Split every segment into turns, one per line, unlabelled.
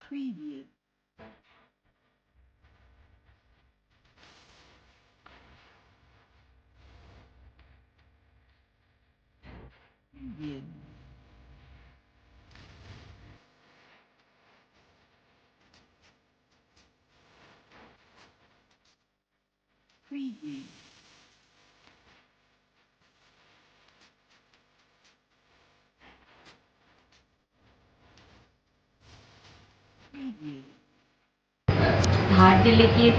Preview. Preview. Preview. Preview.
धार जिले की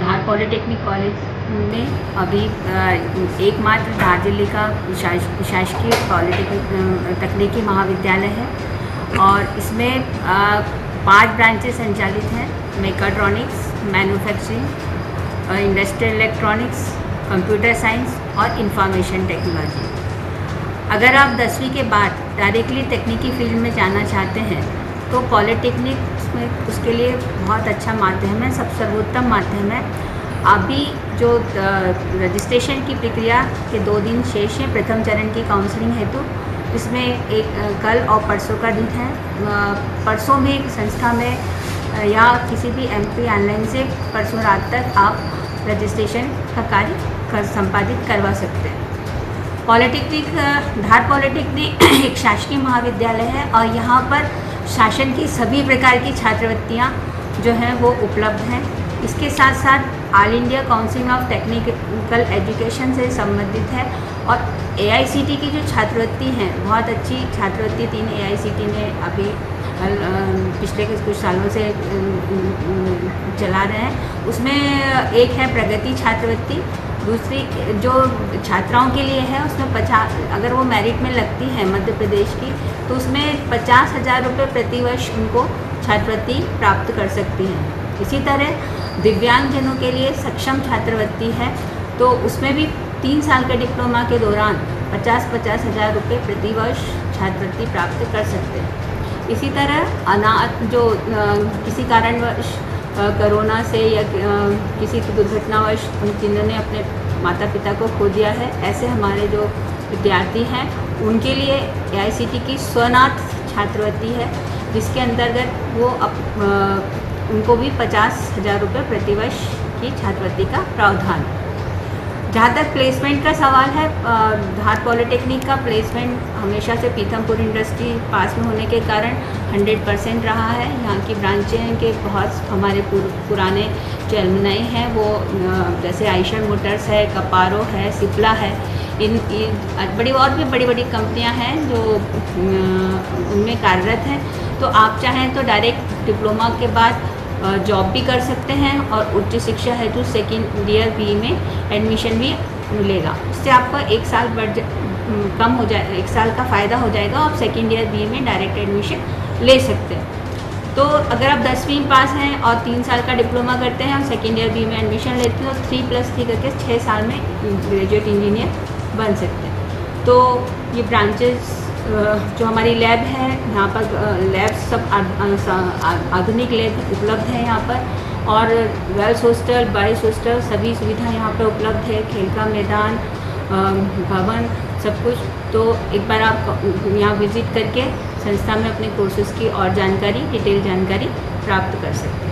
धार polytechnic college में अभी एकमात्र धार जिले का शासकीय पॉलिटेक्निक तकनीकी महाविद्यालय है और इसमें 5 ब्रांचेस संचालित हैं। Mechatronics, manufacturing, industrial electronics, computer science और इंफॉर्मेशन टेक्नोलॉजी। अगर आप 10वीं के बाद डायरेक्टली तकनीकी फील्ड में जाना चाहते हैं तो पॉलिटेक्निक में उसके लिए बहुत अच्छा माध्यम है, सब सर्वोत्तम माध्यम है। अभी जो रजिस्ट्रेशन की प्रक्रिया के 2 दिन शेष हैं प्रथम चरण की काउंसलिंग हेतु, इसमें एक कल और परसों का दिन है। परसों में एक संस्था में या किसी भी MP ऑनलाइन से परसों रात तक आप रजिस्ट्रेशन का कार्य संपादित करवा सकते हैं। पॉलिटेक्निक धार पॉलिटेक्निक एक शासकीय महाविद्यालय है और यहाँ पर शासन की सभी प्रकार की छात्रवृत्तियाँ जो हैं वो उपलब्ध हैं। इसके साथ साथ all India council of technical education से संबंधित है और AICTE की जो छात्रवृत्ति हैं बहुत अच्छी छात्रवृत्ति 3 AICTE ने अभी पिछले कुछ सालों से चला रहे हैं। उसमें एक है प्रगति छात्रवृत्ति, दूसरी जो छात्राओं के लिए है उसमें 50, अगर वो मेरिट में लगती है मध्य प्रदेश की तो उसमें 50,000 रुपये प्रतिवर्ष उनको छात्रवृत्ति प्राप्त कर सकती हैं। इसी तरह दिव्यांगजनों के लिए सक्षम छात्रवृत्ति है तो उसमें भी 3 साल के डिप्लोमा के दौरान 50,000 रुपये प्रतिवर्ष छात्रवृत्ति प्राप्त कर सकते हैं। इसी तरह अनाथ जो किसी कारणवश कोरोना से या किसी दुर्घटनावश जिन्होंने अपने माता पिता को खो दिया है, ऐसे हमारे जो विद्यार्थी हैं उनके लिए AICTE की स्वनाथ छात्रवृत्ति है जिसके अंतर्गत वो उनको भी 50,000 रुपये प्रतिवर्ष की छात्रवृत्ति का प्रावधान है। जहाँ तक प्लेसमेंट का सवाल है, धार पॉलिटेक्निक का प्लेसमेंट हमेशा से पीथमपुर इंडस्ट्री पास में होने के कारण 100% रहा है। यहाँ की ब्रांचें के बहुत हमारे पुराने जो एलुमनाई हैं वो जैसे आइशर मोटर्स है, कपारो है, सिप्ला है, इन और भी बड़ी बड़ी कंपनियाँ हैं जो उनमें कार्यरत हैं। तो आप चाहें तो डायरेक्ट डिप्लोमा के बाद जॉब भी कर सकते हैं और उच्च शिक्षा हेतु सेकेंड ईयर BE में एडमिशन भी मिलेगा। इससे आपका 1 साल कम हो जाए, 1 साल का फ़ायदा हो जाएगा। आप सेकेंड ईयर BE में डायरेक्ट एडमिशन ले सकते हैं। तो अगर आप 10वीं पास हैं और 3 साल का डिप्लोमा करते हैं और सेकेंड ईयर BE में एडमिशन लेते हैं तो 3+3 करके 6 साल में ग्रेजुएट इंजीनियर बन सकते हैं। तो ये ब्रांचेस जो हमारी लैब है, यहाँ पर लैब सब आधुनिक लैब उपलब्ध है यहाँ पर और गर्ल्स हॉस्टल, बॉयज़ हॉस्टल सभी सुविधा यहाँ पर उपलब्ध है। खेल का मैदान, भवन, सब कुछ। तो एक बार आप यहाँ विज़िट करके संस्था में अपने कोर्सेज़ की और जानकारी, डिटेल जानकारी प्राप्त कर सकते हैं।